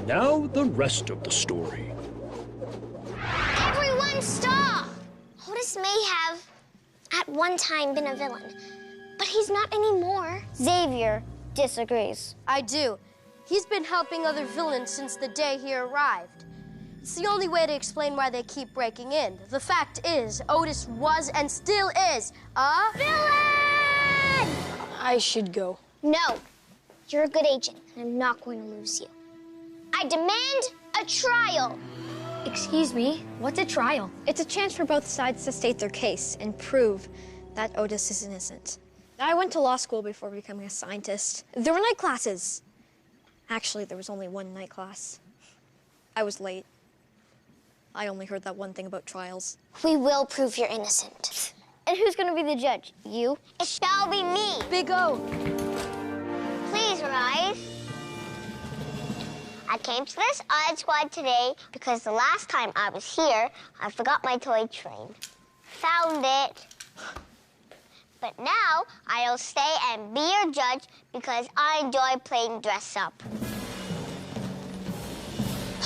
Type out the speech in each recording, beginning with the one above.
Now the rest of the story. Everyone stop! Otis may have, at one time, been a villain, but he's not anymore. Xavier disagrees. I do. He's been helping other villains since the day he arrived. It's the only way to explain why they keep breaking in. The fact is, Otis was and still is a villain! I should go. No, you're a good agent, and I'm not going to lose you. I demand a trial. Excuse me, what's a trial? It's a chance for both sides to state their case and prove that Otis is innocent. I went to law school before becoming a scientist. There were night classes. Actually, there was only one night class. I was late. I only heard that one thing about trials. We will prove you're innocent. And who's gonna be the judge? You? It shall be me. Big O. Please rise. I came to this odd squad today because the last time I was here, I forgot my toy train. Found it. But now I'll stay and be your judge because I enjoy playing dress up.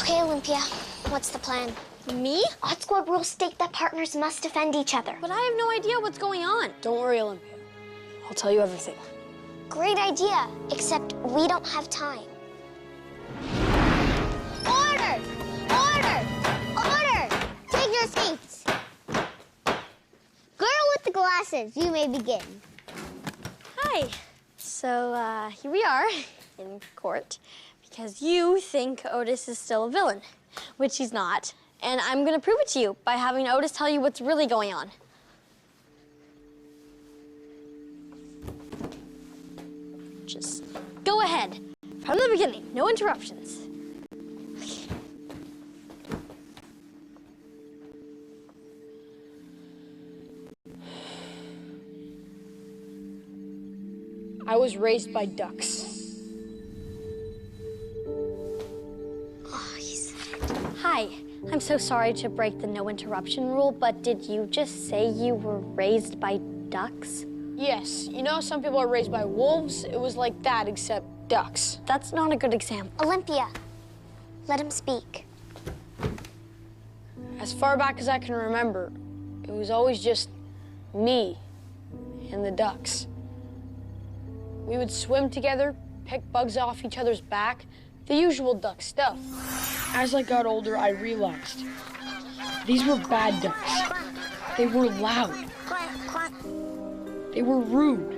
Okay, Olympia, what's the plan? Me? Odd squad rules state that partners must defend each other. But I have no idea what's going on. Don't worry, Olympia. I'll tell you everything. Great idea, except we don't have time. Order! Order! Order! Take your seats. Girl with the glasses, you may begin. Hi. So, here we are in court because you think Otis is still a villain, which he's not. And I'm gonna prove it to you by having Otis tell you what's really going on. Just go ahead. From the beginning, no interruptions. Okay. I was raised by ducks. Hi. I'm so sorry to break the no interruption rule, but did you just say you were raised by ducks? Yes, you know some people are raised by wolves? It was like that, except ducks. That's not a good example. Olympia, let him speak. As far back as I can remember, it was always just me and the ducks. We would swim together, pick bugs off each other's back, the usual duck stuff. As I got older, I realized these were bad ducks. They were loud. They were rude.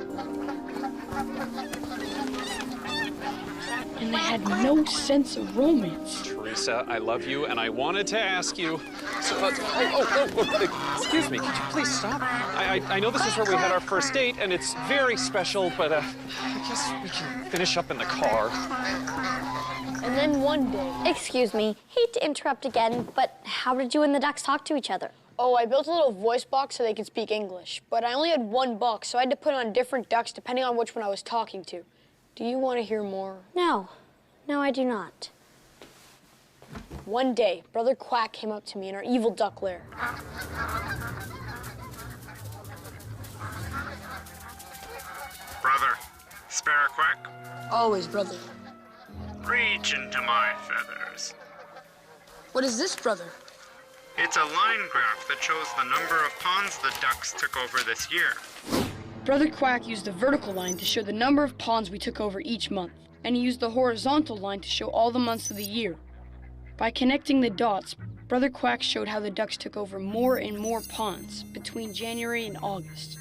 And they had no sense of romance. Teresa, I love you, and I wanted to ask you. So, excuse me, could you please stop? I know this is where we had our first date, and it's very special, but I guess we can finish up in the car. And then one day... Excuse me, hate to interrupt again, but how did you and the ducks talk to each other? Oh, I built a little voice box so they could speak English, but I only had one box, so I had to put on different ducks depending on which one I was talking to. Do you want to hear more? No. No, I do not. One day, Brother Quack came up to me in our evil duck lair. Brother, spare a quack? Always, brother. Reach into my feathers. What is this, brother? It's a line graph that shows the number of ponds the ducks took over this year. Brother Quack used the vertical line to show the number of ponds we took over each month, and he used the horizontal line to show all the months of the year. By connecting the dots, Brother Quack showed how the ducks took over more and more ponds between January and August.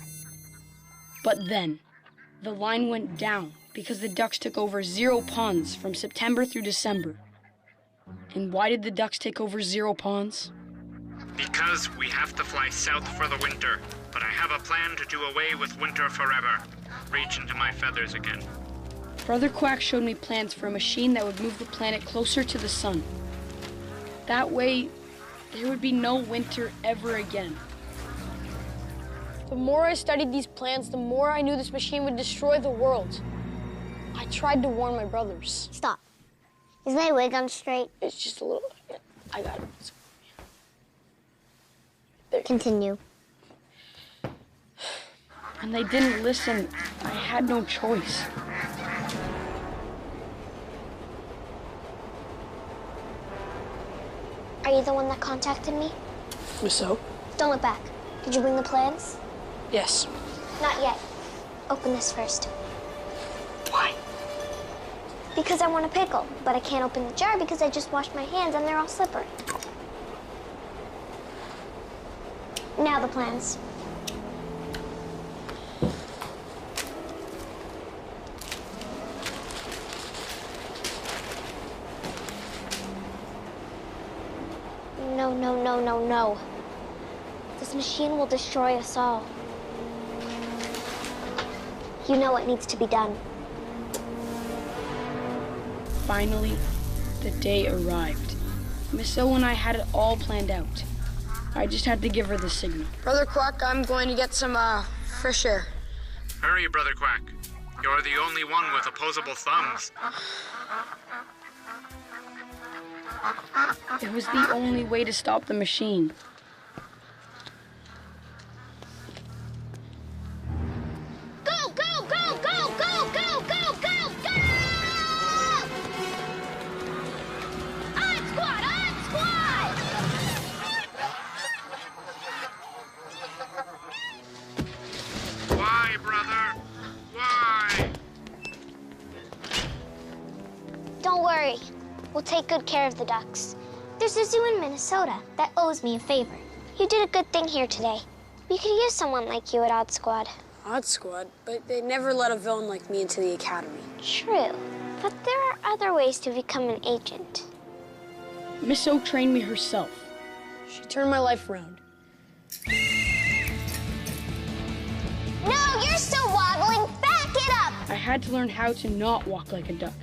But then, the line went down because the ducks took over 0 ponds from September through December. And why did the ducks take over 0 ponds? Because we have to fly south for the winter, but I have a plan to do away with winter forever. Reach into my feathers again. Brother Quack showed me plans for a machine that would move the planet closer to the sun. That way, there would be no winter ever again. The more I studied these plans, the more I knew this machine would destroy the world. I tried to warn my brothers. Stop. Is my wig on straight? It's just a little... I got it. There. Continue. And they didn't listen. I had no choice. Are you the one that contacted me? Miss O? Don't look back. Did you bring the plans? Yes. Not yet. Open this first. Why? Because I want a pickle, but I can't open the jar because I just washed my hands and they're all slippery. Now the plans. No, no, no, no, no. This machine will destroy us all. You know what needs to be done. Finally, the day arrived. Miss O and I had it all planned out. I just had to give her the signal. Brother Quack, I'm going to get some, fresh air. Hurry, Brother Quack. You're the only one with opposable thumbs. It was the only way to stop the machine. Go, go, go, go, go, go, go, go, go! On squad, on squad! Why, brother? Why? Don't worry. We'll take good care of the ducks. There's a zoo in Minnesota that owes me a favor. You did a good thing here today. We could use someone like you at Odd Squad. Odd Squad? But they never let a villain like me into the academy. True, but there are other ways to become an agent. Miss O trained me herself. She turned my life around. No, you're still wobbling. Back it up. I had to learn how to not walk like a duck.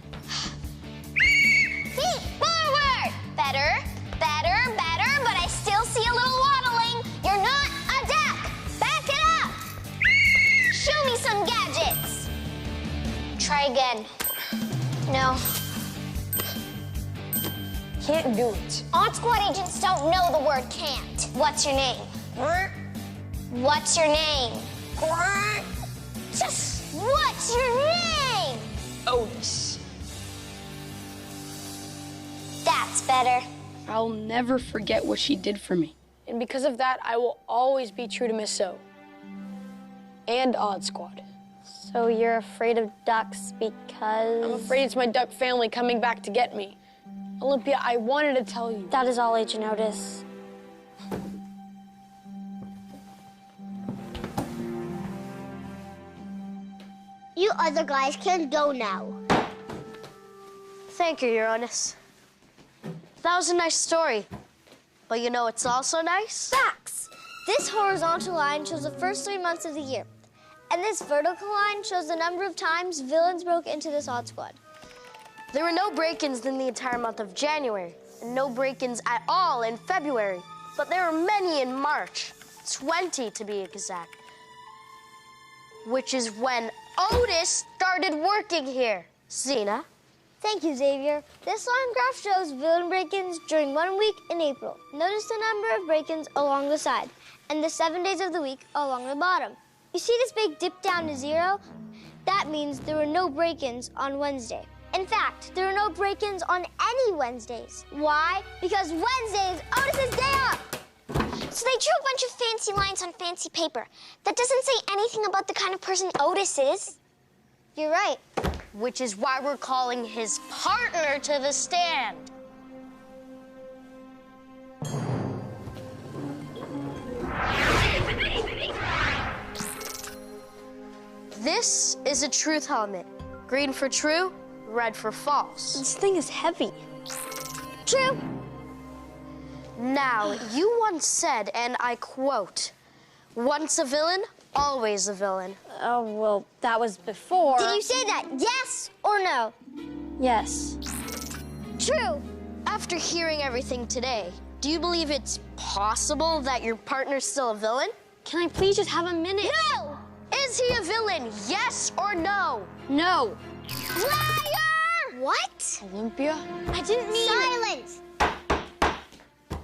Feet forward. Better, better, better, but I still see a little waddling. You're not a duck. Back it up. Show me some gadgets. Try again. No. Can't do it. Odd Squad agents don't know the word can't. What's your name? What's your name? Just what's your name? Otis. That's better. I'll never forget what she did for me. And because of that, I will always be true to Miss O. And Odd Squad. So you're afraid of ducks because... I'm afraid it's my duck family coming back to get me. Olympia, I wanted to tell you. That is all, Agent Otis. You other guys can go now. Thank you, Your Honest. That was a nice story. But you know it's also nice? Facts. This horizontal line shows the first 3 months of the year. And this vertical line shows the number of times villains broke into this Odd Squad. There were no break-ins in the entire month of January, and no break-ins at all in February. But there were many in March, 20 to be exact, which is when Otis started working here. Zena? Thank you, Xavier. This line graph shows villain break-ins during 1 week in April. Notice the number of break-ins along the side, and the 7 days of the week along the bottom. You see this big dip down to 0? That means there were no break-ins on Wednesday. In fact, there are no break-ins on any Wednesdays. Why? Because Wednesday is Otis's day off. So they drew a bunch of fancy lines on fancy paper. That doesn't say anything about the kind of person Otis is. You're right. Which is why we're calling his partner to the stand. This is a truth helmet. Green for true, red for false. This thing is heavy. True. Now, you once said, and I quote, once a villain, always a villain. Oh, well, that was before. Did you say that? Yes or no? Yes. True. After hearing everything today, do you believe it's possible that your partner's still a villain? Can I please just have a minute? No. Is he a villain, yes or no? No. Liar! What? Olympia? I didn't mean Silence.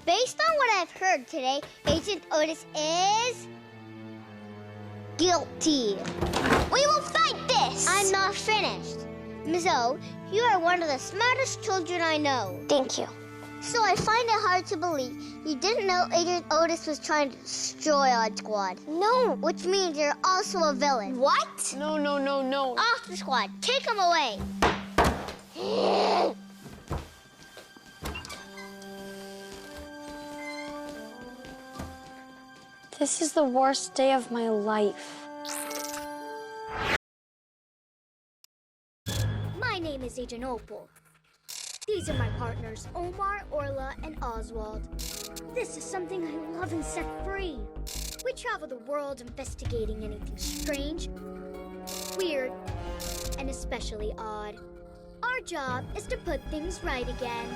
Based on what I've heard today, Agent Otis is guilty. We will fight this. I'm not finished. Miss O, you are one of the smartest children I know. Thank you. So I find it hard to believe you didn't know Agent Otis was trying to destroy Odd Squad. No. Which means you're also a villain. What? No, no, no, no. Off the squad. Take him away. This is the worst day of my life. My name is Agent Opal. These are my partners, Omar, Orla, and Oswald. This is something I love and set free. We travel the world investigating anything strange, weird, and especially odd. Our job is to put things right again.